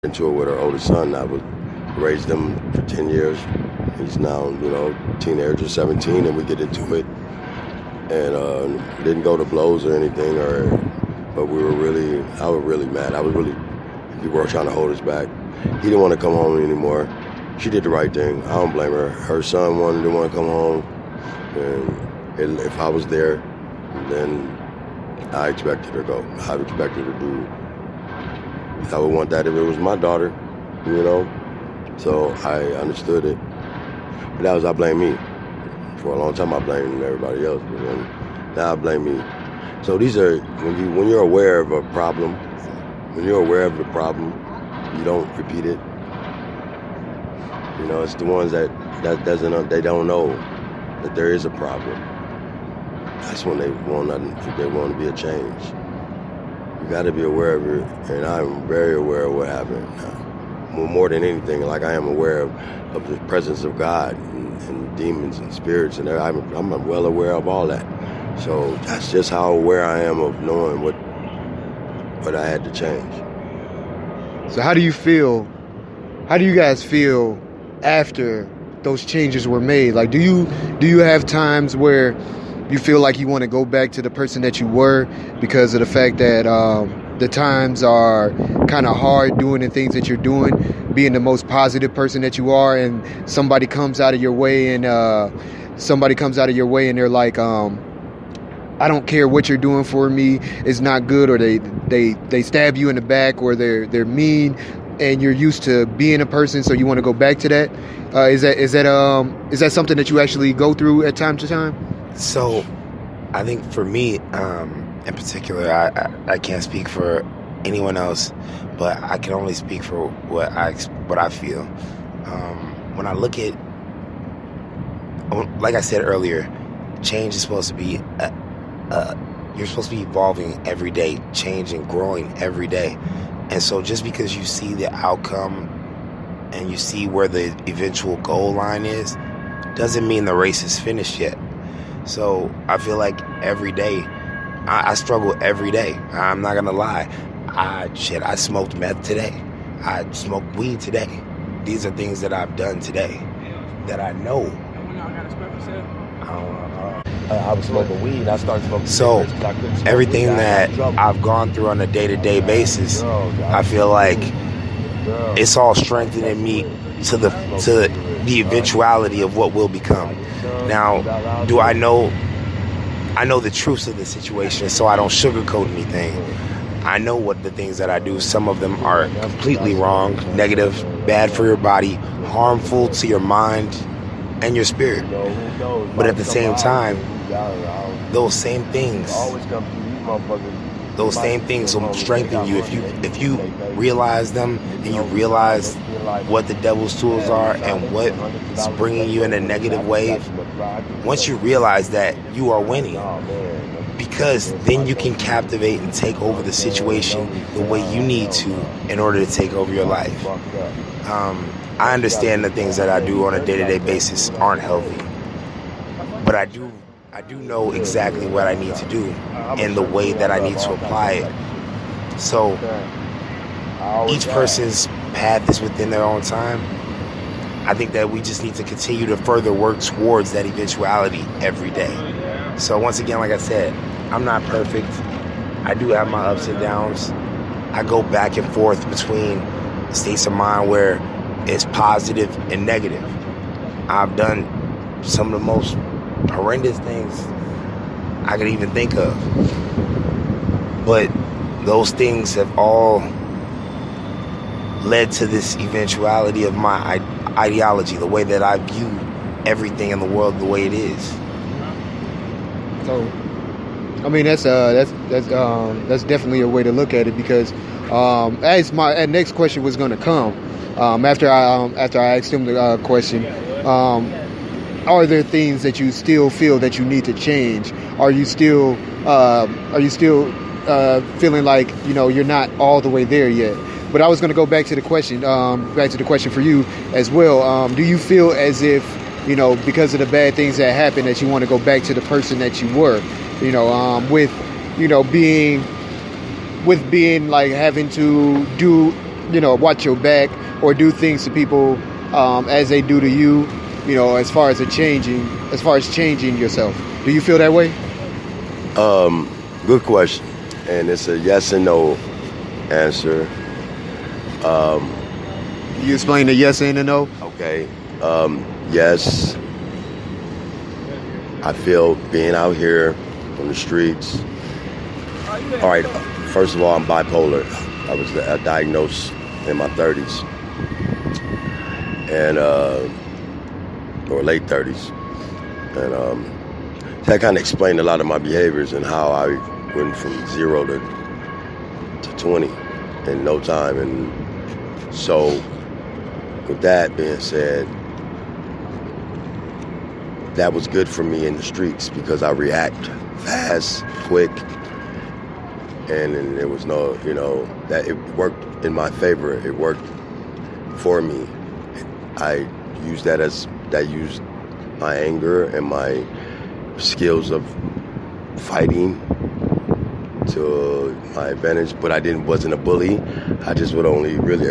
into it with her oldest son. I would raise them for 10 years. He's now, teenager, 17, and we get into it. And didn't go to blows or anything, but I was really mad. We were trying to hold us back. He didn't want to come home anymore. She did the right thing. I don't blame her. Her son didn't want to come home. And if I was there, then I expected her to go. I expected her to do. I would want that if it was my daughter, So I understood it. But I blame me. For a long time, I blamed everybody else, but then now I blame me. So these are when you're aware of a problem. When you're aware of the problem, you don't repeat it. It's the ones that they don't know that there is a problem. That's when they want to be a change. You got to be aware of it, and I'm very aware of what happened. More than anything, like I am aware of the presence of God and demons and spirits, and I'm well aware of all that. So that's just how aware I am of knowing what I had to change. So how do you feel? How do you guys feel after those changes were made? Like, do you have times where you feel like you want to go back to the person that you were because of the fact that the times are kind of hard doing the things that you're doing, being the most positive person that you are, and somebody comes out of your way and they're like, I don't care what you're doing for me, it's not good, or they stab you in the back, or they're mean, and you're used to being a person, so you want to go back to that? Is that something that you actually go through at time to time? So, I think for me, in particular, I can't speak for anyone else, but I can only speak for what I feel. When I look at, like I said earlier, change is supposed to be you're supposed to be evolving every day, changing, growing every day. And so just because you see the outcome and you see where the eventual goal line is, doesn't mean the race is finished yet. So I feel like every day, I struggle every day. I'm not gonna lie. I smoked meth today. I smoked weed today. These are things that I've done today that I know. I was smoking weed. I started smoking. So everything that I've gone through on a day-to-day basis, I feel like it's all strengthening me to the eventuality of what will become. Now, do I know the truths of the situation, so I don't sugarcoat anything. I know what the things that I do, some of them are completely wrong, negative, bad for your body, harmful to your mind and your spirit. But at the same time, those same things will strengthen you if you realize them, and you realize what the devil's tools are and what's bringing you in a negative wave. Once you realize that, you are winning, because then you can captivate and take over the situation the way you need to in order to take over your life. I understand the things that I do on a day-to-day basis aren't healthy, but I do know exactly what I need to do and the way that I need to apply it. So each person's path is within their own time. I think that we just need to continue to further work towards that eventuality every day. So once again, like I said, I'm not perfect. I do have my ups and downs. I go back and forth between states of mind where it's positive and negative. I've done some of the most horrendous things I could even think of. But those things have all led to this eventuality of my ideology, the way that I view everything in the world the way it is. So, I mean, that's definitely a way to look at it, because as my next question was going to come, after I asked him the question, are there things that you still feel that you need to change? Are you still feeling like you're not all the way there yet? But I was going to go back to the question for you as well. Do you feel as if because of the bad things that happened, that you want to go back to the person that you were? With being like having to do watch your back or do things to people as they do to you, as far as changing yourself. Do you feel that way? Good question. And it's a yes and no answer. Can you explain the yes and the no? Okay. Yes. I feel being out here on the streets. All right. First of all, I'm bipolar. I was diagnosed in my 30s, and or late 30s, and that kind of explained a lot of my behaviors and how I went from 0 to 20 in no time. And so, with that being said, that was good for me in the streets because I react fast, quick, and there was no, that it worked in my favor. It worked for me. I used used my anger and my skills of fighting to my advantage, but wasn't a bully. I just would only really,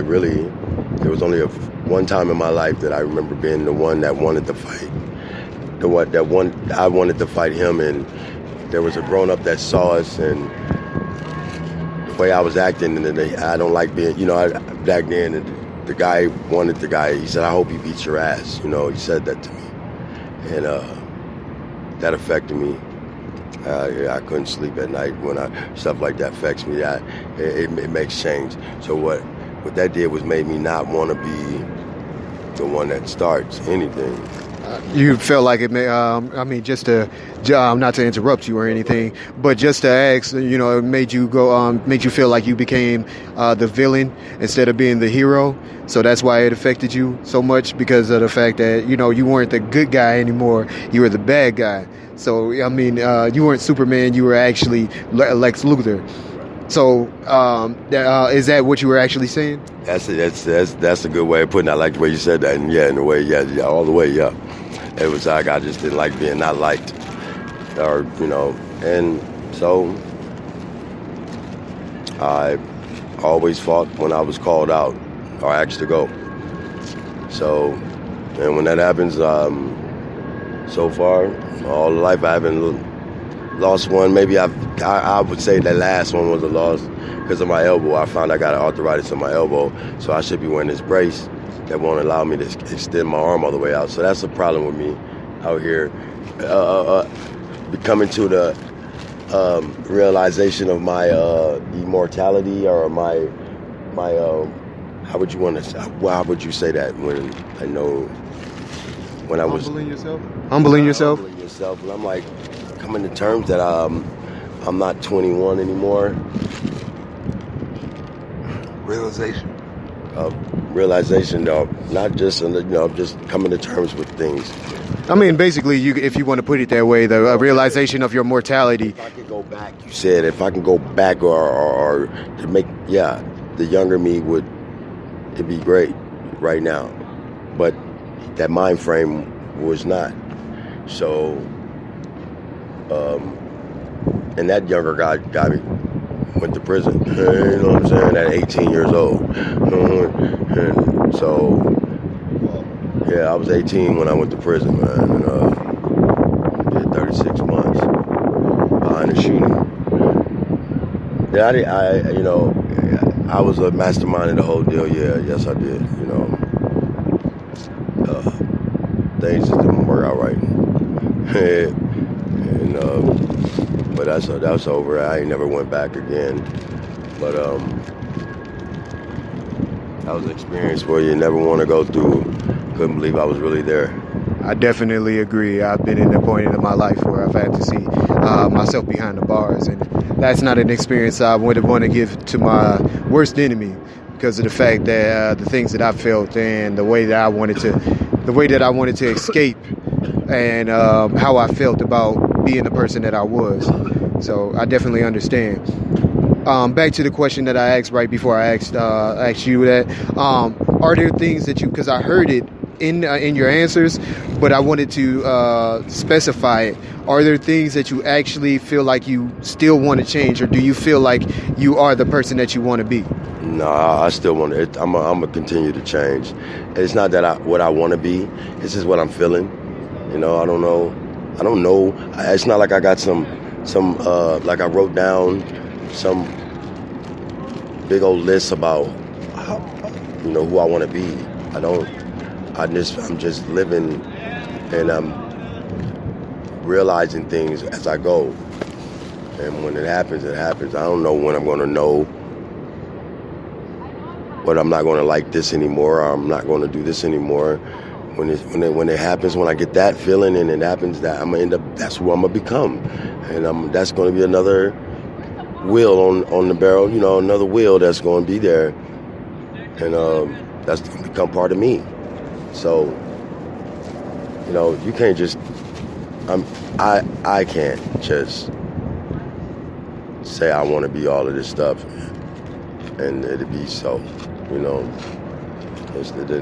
there was only one time in my life that I remember being the one that wanted to fight. I wanted to fight him, and there was a grown-up that saw us and the way I was acting, and I don't like being, back then, and the guy he said, I hope he beats your ass, he said that to me, and that affected me. I couldn't sleep at night when stuff like that affects me. It makes change. So what that did was made me not want to be the one that starts anything. You felt like it may, just to, not to interrupt you or anything, but just to ask, it made you made you feel like you became the villain instead of being the hero. So that's why it affected you so much, because of the fact that, you weren't the good guy anymore. You were the bad guy. So, you weren't Superman. You were actually Lex Luthor. So, is that what you were actually saying? That's a good way of putting it. I like the way you said that, and in a way, yeah, all the way, yeah. It was like I just didn't like being not liked, or and so I always fought when I was called out or asked to go. So, and when that happens, so far, all life I haven't lost one. Maybe I would say that last one was a loss because of my elbow. I found I got arthritis in my elbow, so I should be wearing this brace that won't allow me to extend my arm all the way out. So that's a problem with me out here. Coming to the realization of my immortality, or my how would you say that when I know when I was humbling yourself. Humbling yourself. And I'm like coming to terms that I'm not 21 anymore. Realization, though, not just just coming to terms with things. Basically, if you want to put it that way, the realization of your mortality. If I could go back, you said, if I can go back or to make, the younger me it'd be great right now, but that mind frame was not. So, and that younger guy went to prison. You know what I'm saying? At 18 years old. And so, I was 18 when I went to prison, man. And did 36 months behind the shooting. I was a mastermind in the whole deal. Yeah, yes, I did. Things just didn't work out right. And but that's over. I ain't never went back again. But that was an experience where you never want to go through. Couldn't believe I was really there. I definitely agree. I've been in a point in my life where I've had to see myself behind the bars, and that's not an experience I would want to give to my worst enemy, because of the fact that the things that I felt and the way that I wanted to escape, and how I felt about being the person that I was. So I definitely understand. Back to the question that I asked right before I asked you that, are there things that because I heard it in your answers, but I wanted to specify it. Are there things that you actually feel like you still want to change, or do you feel like you are the person that you want to be? No, I still want it. I'm gonna continue to change. It's not that what I want to be. It's just what I'm feeling. You know, I don't know. It's not like I got some like I wrote down some big old list about how, who I want to be. I'm just living, and I'm realizing things as I go. And when it happens, it happens. I don't know when I'm going to know, but I'm not going to like this anymore, or I'm not going to do this anymore. When it happens, when I get that feeling and it happens, that I'm gonna end up, that's who I'm gonna become, and that's going to be another wheel on the barrel, another wheel that's going to be there, and that's going to become part of me. So, you can't just, I can't just say I want to be all of this stuff and it'd be so, it don't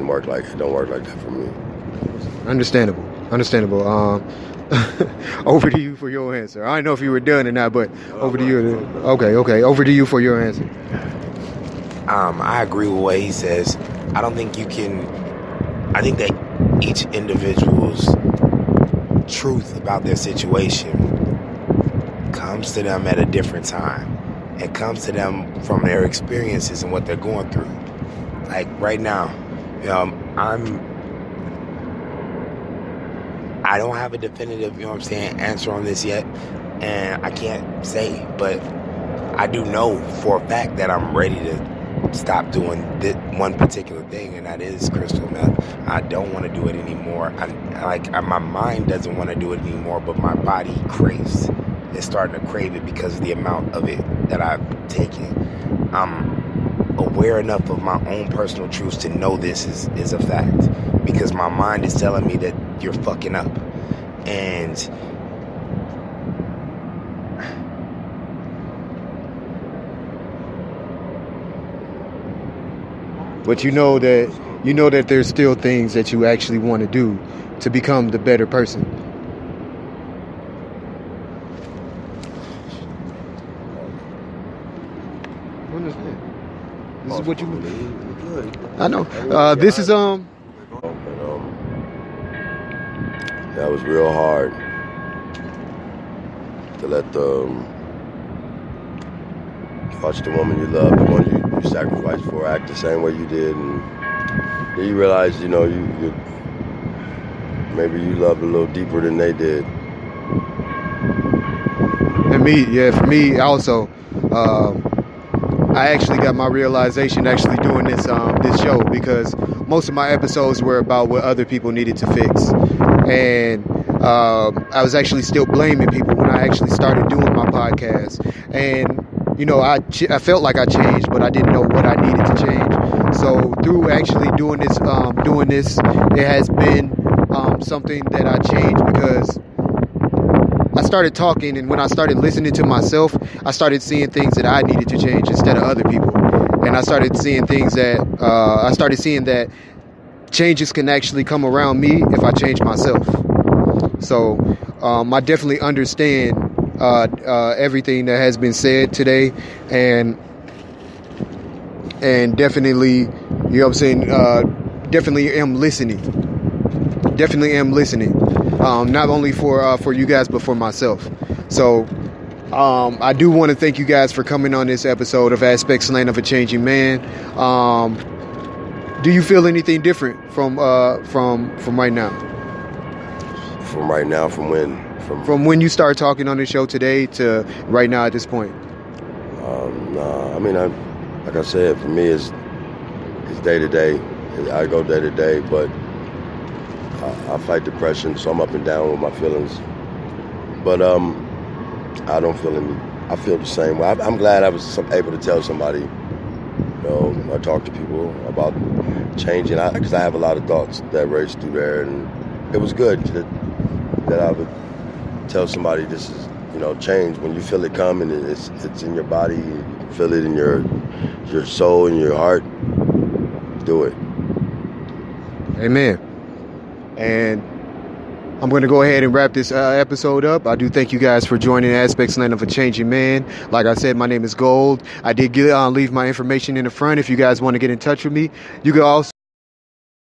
work like that for me. Understandable. Over to you for your answer. I don't know if you were done or not, but over to you. Okay. Over to you for your answer. I agree with what he says. I don't think you can. I think that each individual's truth about their situation comes to them at a different time. It comes to them from their experiences and what they're going through. Like right now, I don't have a definitive, answer on this yet, and I can't say, but I do know for a fact that I'm ready to stop doing this one particular thing, and that is crystal meth. I don't want to do it anymore. My mind doesn't want to do it anymore, but my body craves. It's starting to crave it because of the amount of it that I've taken. I'm aware enough of my own personal truths to know this is a fact, because my mind is telling me that you're fucking up. And but you know that there's still things that you actually want to do to become the better person. I understand. This is what you believe. I know. This is That was real hard to let watch the woman you love, the one you sacrificed for, act the same way you did, and then you realize, you maybe you loved a little deeper than they did. And for me also, I actually got my realization actually doing this show, because most of my episodes were about what other people needed to fix, and I was actually still blaming people when I actually started doing my podcast. And I felt like I changed, but I didn't know what I needed to change. So through actually doing this, it has been something that I changed, because I started talking, and when I started listening to myself, I started seeing things that I needed to change instead of other people. And I started seeing that changes can actually come around me if I change myself. So I definitely understand everything that has been said today, and definitely, definitely am listening. Not only for you guys, but for myself. So I do want to thank you guys for coming on this episode of Aspect Slant of a Changing Man. Do you feel anything different from right now? From right now, from when? From when you started talking on the show today to right now at this point? Nah, like I said, for me, it's day to day. I go day to day, but I fight depression, so I'm up and down with my feelings. But I don't feel I feel the same way. I'm glad I was able to tell somebody, I talk to people about changing, because I have a lot of thoughts that race through there, and it was good that I would tell somebody this is, change. When you feel it coming, it's in your body, you can feel it in your soul and your heart. Do it. Amen. And I'm going to go ahead and wrap this episode up. I do thank you guys for joining Aspects Land of a Changing Man. Like I said, my name is Gold. I did leave my information in the front if you guys want to get in touch with me. You can also